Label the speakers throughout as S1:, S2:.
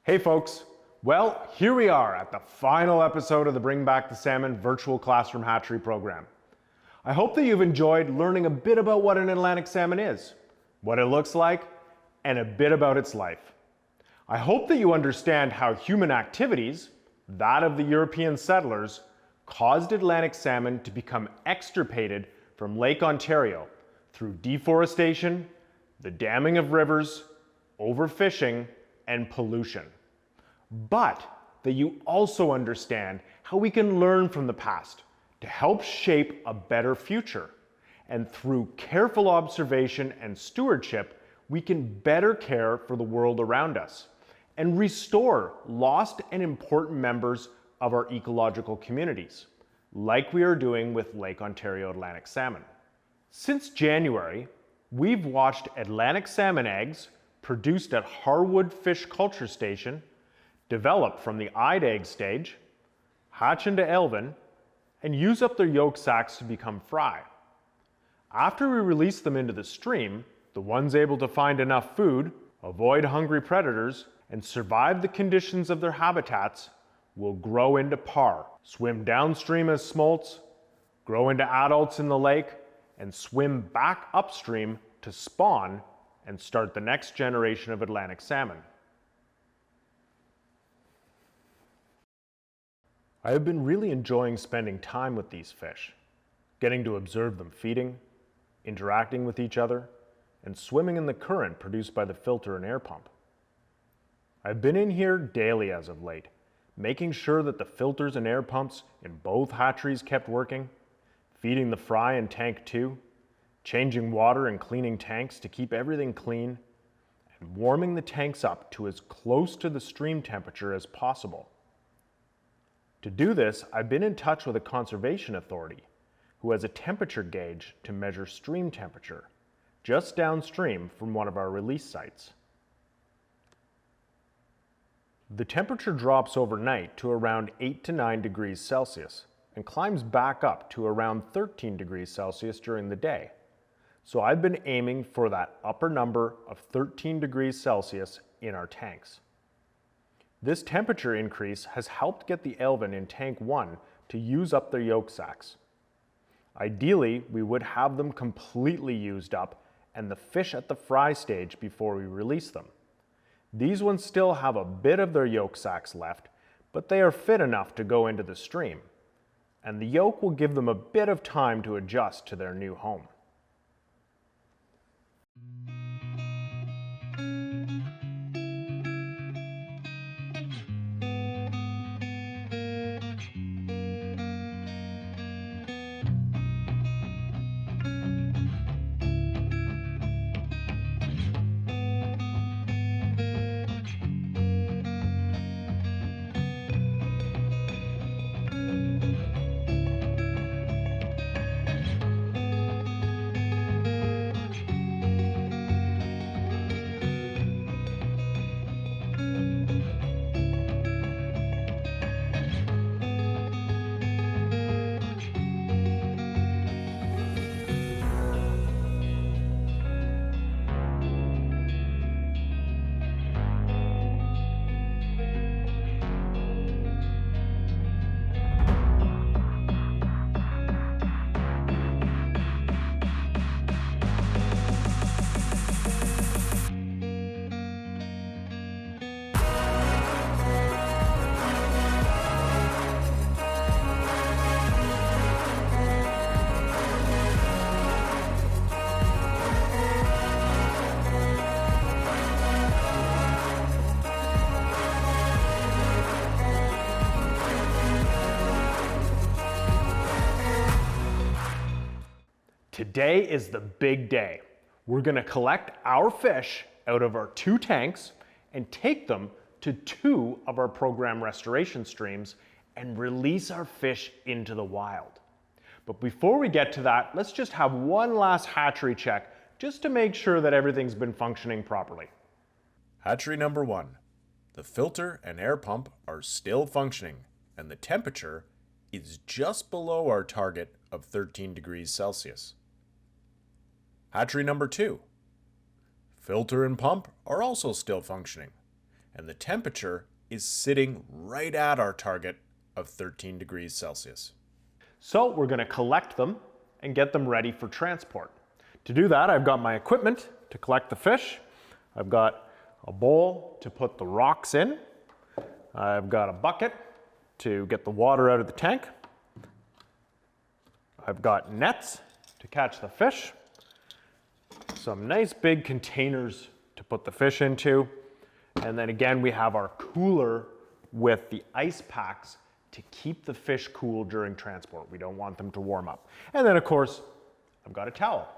S1: Hey folks, well, here we are at the final episode of the Bring Back the Salmon virtual classroom hatchery program. I hope that you've enjoyed learning a bit about what an Atlantic salmon is, what it looks like, and a bit about its life. I hope that you understand how human activities, that of the European settlers, caused Atlantic salmon to become extirpated from Lake Ontario through deforestation, the damming of rivers, overfishing, and pollution. But that you also understand how we can learn from the past to help shape a better future. And through careful observation and stewardship, we can better care for the world around us and restore lost and important members of our ecological communities, like we are doing with Lake Ontario Atlantic salmon. Since January, we've watched Atlantic salmon eggs produced at Harwood Fish Culture Station develop from the eyed egg stage, hatch into elven, and use up their yolk sacs to become fry. After we release them into the stream, the ones able to find enough food, avoid hungry predators, and survive the conditions of their habitats will grow into parr, swim downstream as smolts, grow into adults in the lake, and swim back upstream to spawn and start the next generation of Atlantic salmon. I have been really enjoying spending time with these fish, getting to observe them feeding, interacting with each other, and swimming in the current produced by the filter and air pump. I've been in here daily as of late, making sure that the filters and air pumps in both hatcheries kept working, feeding the fry in tank 2, changing water and cleaning tanks to keep everything clean, and warming the tanks up to as close to the stream temperature as possible. To do this, I've been in touch with a conservation authority who has a temperature gauge to measure stream temperature just downstream from one of our release sites. The temperature drops overnight to around 8 to 9 degrees Celsius and climbs back up to around 13 degrees Celsius during the day. So I've been aiming for that upper number of 13 degrees Celsius in our tanks. This temperature increase has helped get the elven in tank 1 to use up their yolk sacs. Ideally, we would have them completely used up and the fish at the fry stage before we release them. These ones still have a bit of their yolk sacs left, but they are fit enough to go into the stream, and the yolk will give them a bit of time to adjust to their new home. Today is the big day. We're going to collect our fish out of our 2 tanks and take them to 2 of our program restoration streams and release our fish into the wild. But before we get to that, let's just have one last hatchery check just to make sure that everything's been functioning properly.
S2: Hatchery number 1. The filter and air pump are still functioning and the temperature is just below our target of 13 degrees Celsius. Hatchery number 2. Filter and pump are also still functioning and the temperature is sitting right at our target of 13 degrees Celsius.
S1: So we're going to collect them and get them ready for transport. To do that, I've got my equipment to collect the fish. I've got a bowl to put the rocks in. I've got a bucket to get the water out of the tank. I've got nets to catch the fish. Some nice big containers to put the fish into. And then again, we have our cooler with the ice packs to keep the fish cool during transport. We don't want them to warm up. And then of course, I've got a towel.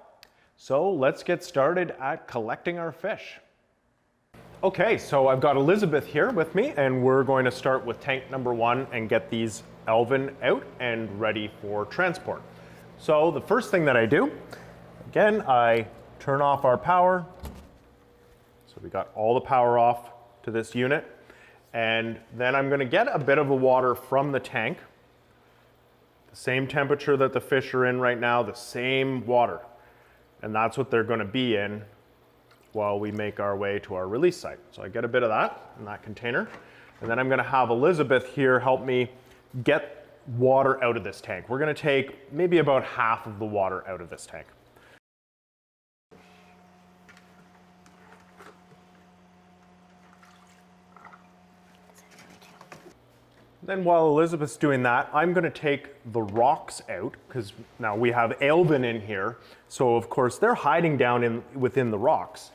S1: So let's get started at collecting our fish. Okay, so I've got Elizabeth here with me, and we're going to start with tank number 1 and get these Elvin out and ready for transport. So the first thing that I do, again, I turn off our power. So we got all the power off to this unit. And then I'm going to get a bit of the water from the tank. The same temperature that the fish are in right now, the same water. And that's what they're going to be in while we make our way to our release site. So I get a bit of that in that container. And then I'm going to have Elizabeth here help me get water out of this tank. We're going to take maybe about half of the water out of this tank. Then while Elizabeth's doing that, I'm going to take the rocks out, because now we have Elvin in here. So of course they're hiding down within the rocks.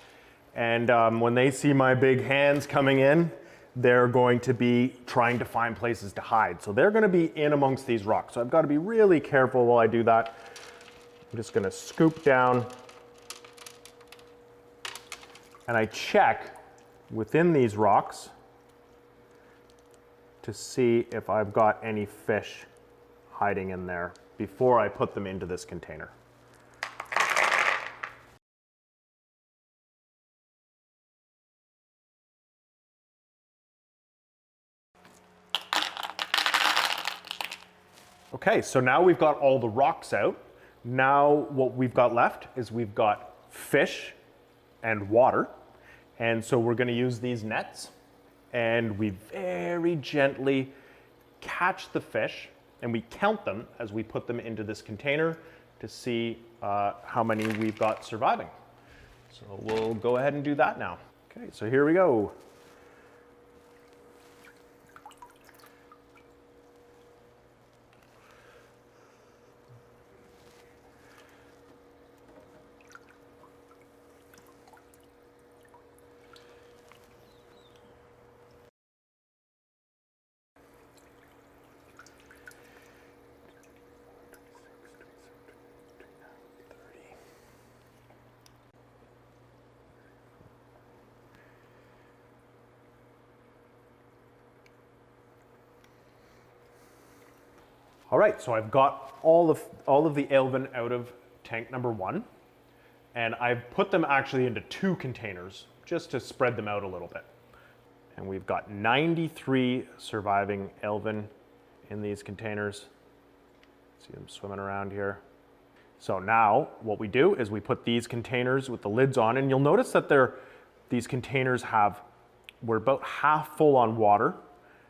S1: And when they see my big hands coming in, they're going to be trying to find places to hide. So they're going to be in amongst these rocks. So I've got to be really careful while I do that. I'm just going to scoop down. And I check within these rocks to see if I've got any fish hiding in there before I put them into this container. Okay, so now we've got all the rocks out. Now what we've got left is we've got fish and water. And so we're going to use these nets. And we very gently catch the fish, and we count them as we put them into this container to see how many we've got surviving. So we'll go ahead and do that now. Okay, so here we go. All right, so I've got all of the Elvin out of tank number 1, and I've put them actually into 2 containers just to spread them out a little bit. And we've got 93 surviving Elvin in these containers. See them swimming around here. So now what we do is we put these containers with the lids on, and you'll notice that these containers we're about half full on water.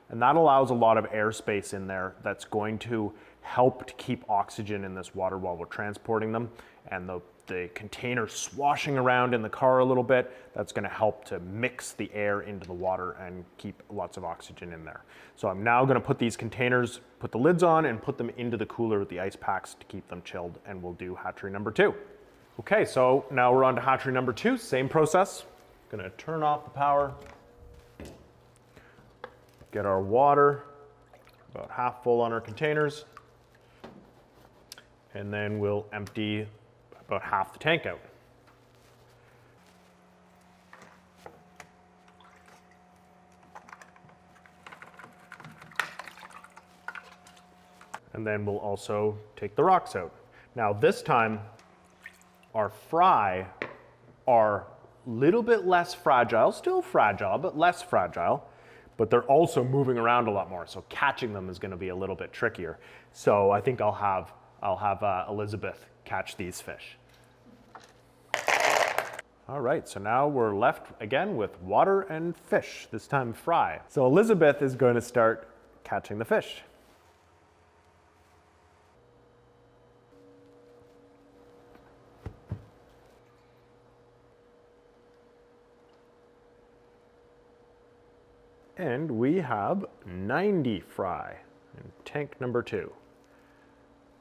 S1: And that allows a lot of airspace in there that's going to help to keep oxygen in this water while we're transporting them. And the container swashing around in the car a little bit, that's going to help to mix the air into the water and keep lots of oxygen in there. So I'm now going to put these containers, put the lids on, and put them into the cooler with the ice packs to keep them chilled, and we'll do hatchery number 2. Okay, so now we're on to hatchery number 2, same process. Going to turn off the power. Get our water about half full on our containers, and then we'll empty about half the tank out. And then we'll also take the rocks out. Now this time, our fry are a little bit less fragile, still fragile, but less fragile. But they're also moving around a lot more, so catching them is going to be a little bit trickier. So I think I'll have Elizabeth catch these fish. All right, so now we're left again with water and fish, this time fry. So Elizabeth is going to start catching the fish. And we have 90 fry in tank number 2.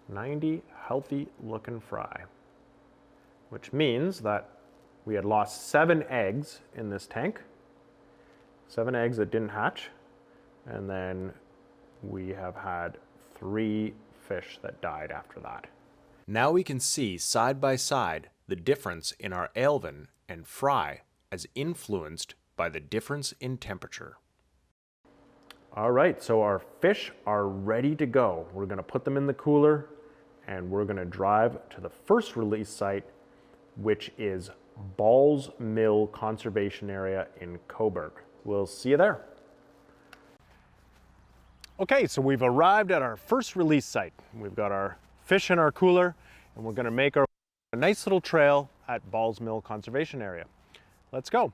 S1: 90 healthy looking fry, which means that we had lost 7 eggs in this tank, 7 eggs that didn't hatch, and then we have had 3 fish that died after that.
S2: Now we can see side by side the difference in our alevin and fry as influenced by the difference in temperature.
S1: All right, so our fish are ready to go. We're gonna put them in the cooler and we're gonna drive to the first release site, which is Balls Mill Conservation Area in Coburg. We'll see you there. Okay, so we've arrived at our first release site. We've got our fish in our cooler and we're gonna make a nice little trail at Balls Mill Conservation Area. Let's go.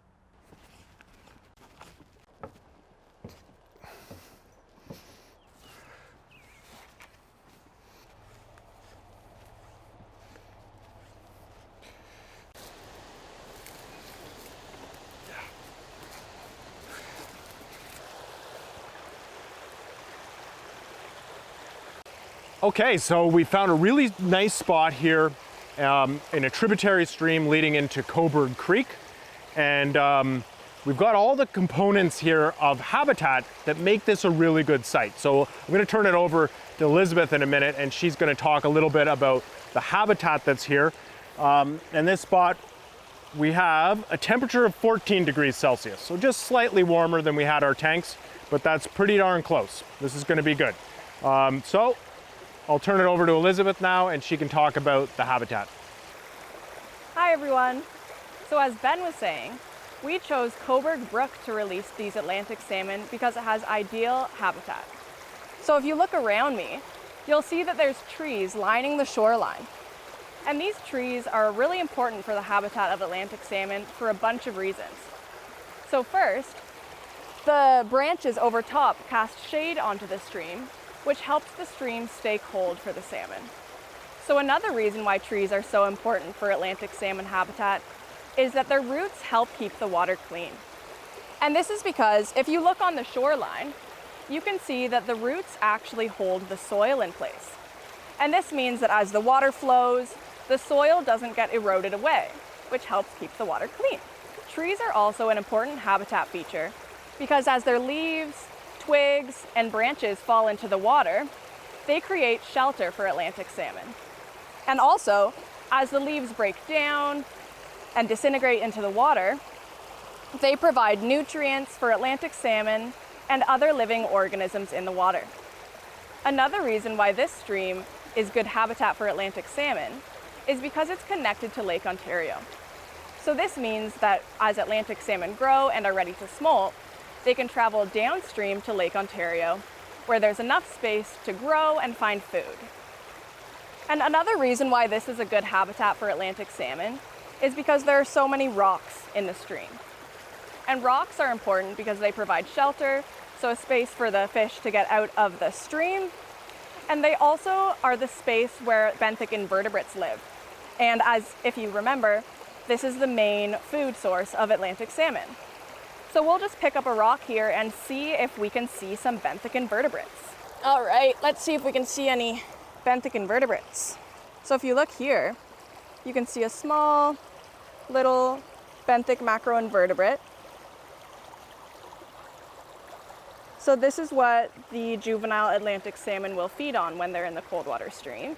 S1: Okay, so we found a really nice spot here in a tributary stream leading into Coburg Creek. And we've got all the components here of habitat that make this a really good site. So I'm gonna turn it over to Elizabeth in a minute and she's gonna talk a little bit about the habitat that's here. In this spot, we have a temperature of 14 degrees Celsius. So just slightly warmer than we had our tanks, but that's pretty darn close. This is gonna be good. So I'll turn it over to Elizabeth now and she can talk about the habitat.
S3: Hi everyone. So as Ben was saying, we chose Coburg Brook to release these Atlantic salmon because it has ideal habitat. So if you look around me, you'll see that there's trees lining the shoreline. And these trees are really important for the habitat of Atlantic salmon for a bunch of reasons. So first, the branches over top cast shade onto the stream, which helps the stream stay cold for the salmon. So another reason why trees are so important for Atlantic salmon habitat is that their roots help keep the water clean. And this is because if you look on the shoreline, you can see that the roots actually hold the soil in place. And this means that as the water flows, the soil doesn't get eroded away, which helps keep the water clean. Trees are also an important habitat feature because as their leaves, twigs, and branches fall into the water, they create shelter for Atlantic salmon. And also, as the leaves break down and disintegrate into the water, they provide nutrients for Atlantic salmon and other living organisms in the water. Another reason why this stream is good habitat for Atlantic salmon is because it's connected to Lake Ontario. So this means that as Atlantic salmon grow and are ready to smolt, they can travel downstream to Lake Ontario, where there's enough space to grow and find food. And another reason why this is a good habitat for Atlantic salmon is because there are so many rocks in the stream. And rocks are important because they provide shelter, so a space for the fish to get out of the stream. And they also are the space where benthic invertebrates live. And as if you remember, this is the main food source of Atlantic salmon. So we'll just pick up a rock here and see if we can see some benthic invertebrates. All right, let's see if we can see any benthic invertebrates. So if you look here, you can see a small little benthic macroinvertebrate. So this is what the juvenile Atlantic salmon will feed on when they're in the cold water stream.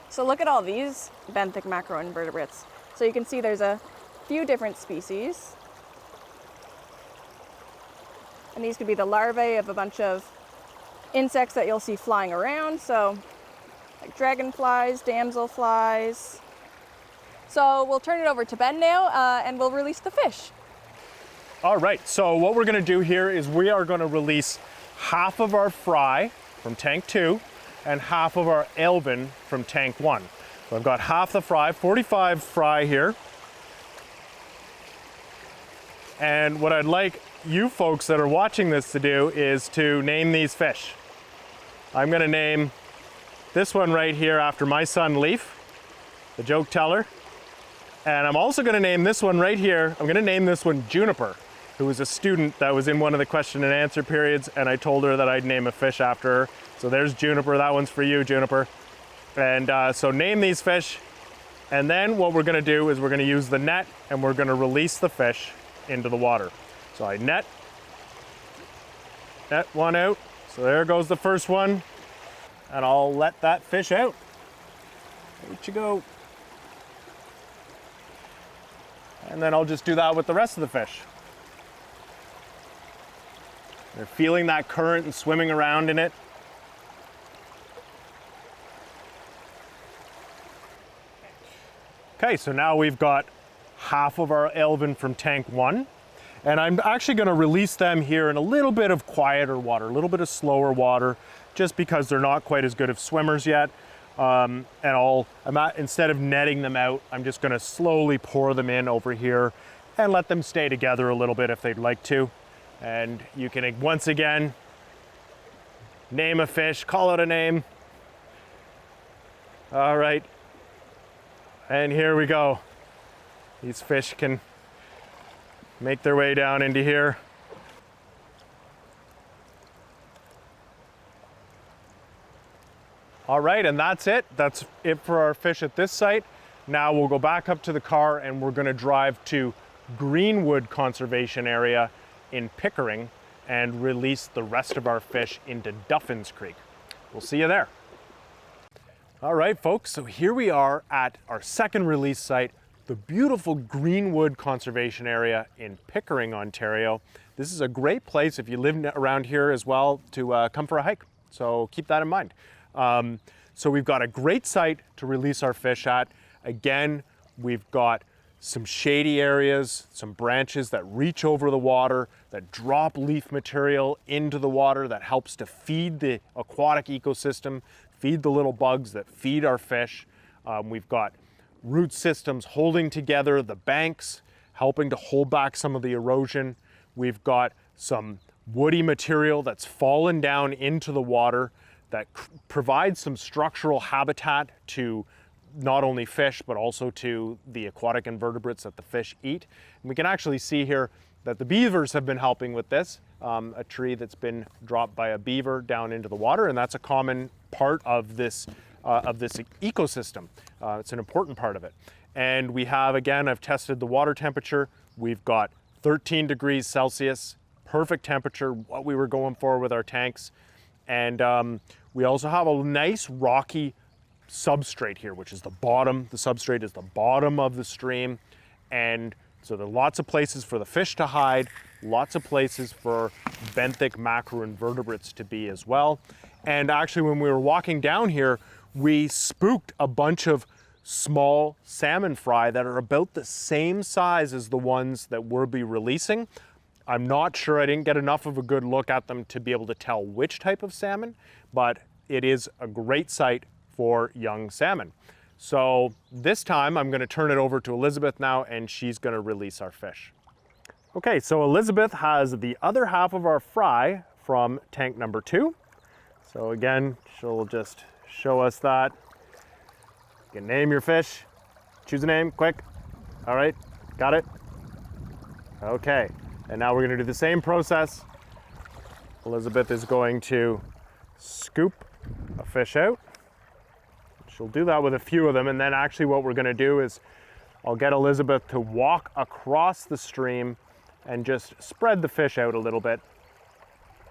S3: So look at all these benthic macroinvertebrates. So you can see there's a few different species. And these could be the larvae of a bunch of insects that you'll see flying around. So like dragonflies, damselflies. So we'll turn it over to Ben now and we'll release the fish.
S1: All right, so what we're gonna do here is we are gonna release half of our fry from tank 2 and half of our alevin from tank 1. So I've got half the fry, 45 fry here. And what I'd like you folks that are watching this to do is to name these fish. I'm gonna name this one right here after my son Leaf, the joke teller. And I'm also gonna name this one right here, I'm gonna name this one Juniper, who was a student that was in one of the question and answer periods, and I told her that I'd name a fish after her. So there's Juniper, that one's for you, Juniper. And so name these fish, and then what we're gonna do is we're gonna use the net and we're gonna release the fish into the water. So I net one out. So there goes the first one, and I'll let that fish out. Out you go. And then I'll just do that with the rest of the fish. They're feeling that current and swimming around in it. Okay, so now we've got half of our Elvin from tank 1. And I'm actually gonna release them here in a little bit of quieter water, a little bit of slower water, just because they're not quite as good of swimmers yet. Instead of netting them out, I'm just gonna slowly pour them in over here and let them stay together a little bit if they'd like to. And you can, once again, name a fish, call it a name. All right, and here we go. These fish can make their way down into here. All right, and that's it. That's it for our fish at this site. Now we'll go back up to the car and we're gonna drive to Greenwood Conservation Area in Pickering and release the rest of our fish into Duffins Creek. We'll see you there. All right, folks, so here we are at our second release site, the beautiful Greenwood Conservation Area in Pickering, Ontario. This is a great place if you live around here as well to come for a hike. So keep that in mind. So we've got a great site to release our fish at. Again, we've got some shady areas, some branches that reach over the water, that drop leaf material into the water that helps to feed the aquatic ecosystem, feed the little bugs that feed our fish. We've got root systems holding together the banks, helping to hold back some of the erosion. We've got some woody material that's fallen down into the water that provides some structural habitat to not only fish, but also to the aquatic invertebrates that the fish eat. And we can actually see here that the beavers have been helping with this, a tree that's been dropped by a beaver down into the water, and that's a common part of this ecosystem. It's an important part of it. And we have, again, I've tested the water temperature. We've got 13 degrees Celsius, perfect temperature, what we were going for with our tanks. And we also have a nice rocky substrate here, which is the bottom. The substrate is the bottom of the stream. And so there are lots of places for the fish to hide, lots of places for benthic macroinvertebrates to be as well. And actually, when we were walking down here, we spooked a bunch of small salmon fry that are about the same size as the ones that we'll be releasing. I'm not sure, I didn't get enough of a good look at them to be able to tell which type of salmon, but it is a great site for young salmon. So this time I'm gonna turn it over to Elizabeth now, and she's gonna release our fish. Okay, so Elizabeth has the other half of our fry from tank number 2. So again, she'll just show us that. You can name your fish. Choose a name, quick. All right, got it? Okay, and now we're gonna do the same process. Elizabeth is going to scoop a fish out. She'll do that with a few of them, and then actually what we're gonna do is I'll get Elizabeth to walk across the stream and just spread the fish out a little bit.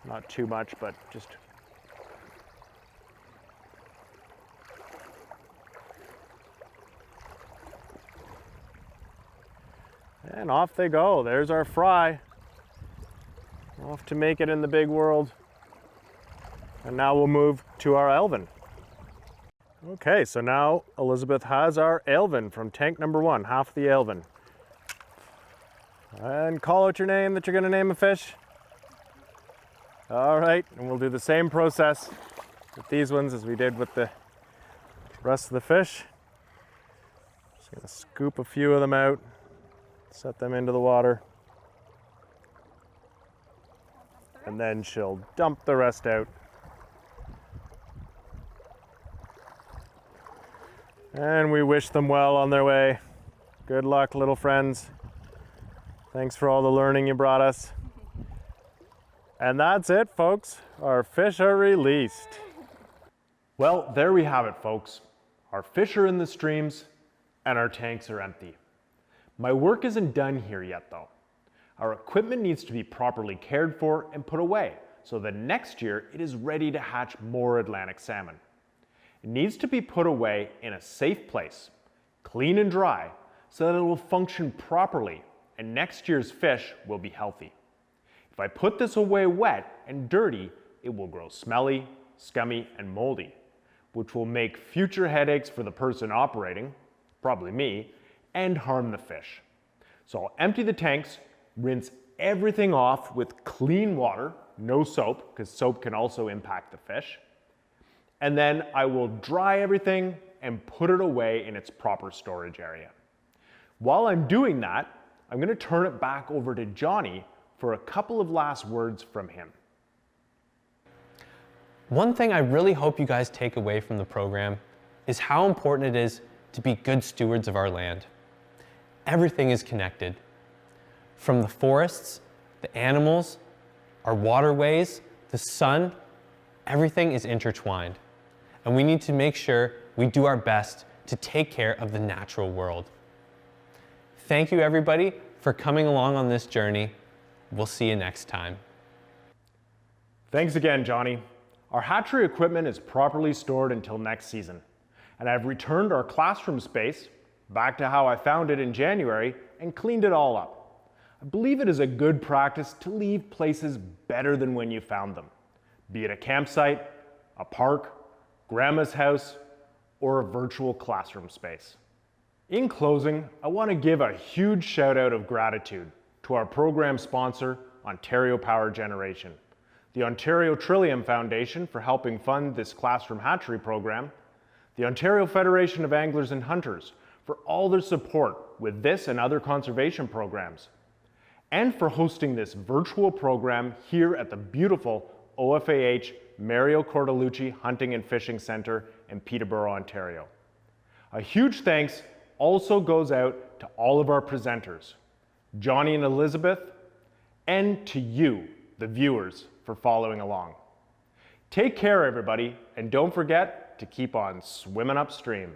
S1: Not too much, but just. And off they go. There's our fry. Off to make it in the big world. And now we'll move to our Elvin. Okay, so now Elizabeth has our Elvin from tank number 1, half the Elvin. And call out your name that you're gonna name a fish. All right, and we'll do the same process with these ones as we did with the rest of the fish. Just gonna scoop a few of them out, set them into the water, and then she'll dump the rest out. And we wish them well on their way. Good luck, little friends. Thanks for all the learning you brought us. And that's it, folks. Our fish are released. Well, there we have it, folks. Our fish are in the streams and our tanks are empty. My work isn't done here yet, though. Our equipment needs to be properly cared for and put away so that next year it is ready to hatch more Atlantic salmon. It needs to be put away in a safe place, clean and dry, so that it will function properly and next year's fish will be healthy. If I put this away wet and dirty, it will grow smelly, scummy, and moldy, which will make future headaches for the person operating, probably me, and harm the fish. So I'll empty the tanks, rinse everything off with clean water, no soap, because soap can also impact the fish. And then I will dry everything and put it away in its proper storage area. While I'm doing that, I'm going to turn it back over to Johnny for a couple of last words from him.
S4: One thing I really hope you guys take away from the program is how important it is to be good stewards of our land. Everything is connected. From the forests, the animals, our waterways, the sun, everything is intertwined. And we need to make sure we do our best to take care of the natural world. Thank you, everybody, for coming along on this journey. We'll see you next time.
S1: Thanks again, Johnny. Our hatchery equipment is properly stored until next season, and I've returned our classroom space back to how I found it in January and cleaned it all up. I believe it is a good practice to leave places better than when you found them, be it a campsite, a park, grandma's house, or a virtual classroom space. In closing, I want to give a huge shout out of gratitude to our program sponsor, Ontario Power Generation, the Ontario Trillium Foundation for helping fund this classroom hatchery program, the Ontario Federation of Anglers and Hunters for all their support with this and other conservation programs, and for hosting this virtual program here at the beautiful OFAH Mario Cordellucci Hunting and Fishing Centre in Peterborough, Ontario. A huge thanks also goes out to all of our presenters, Johnny and Elizabeth, and to you, the viewers, for following along. Take care, everybody, and don't forget to keep on swimming upstream.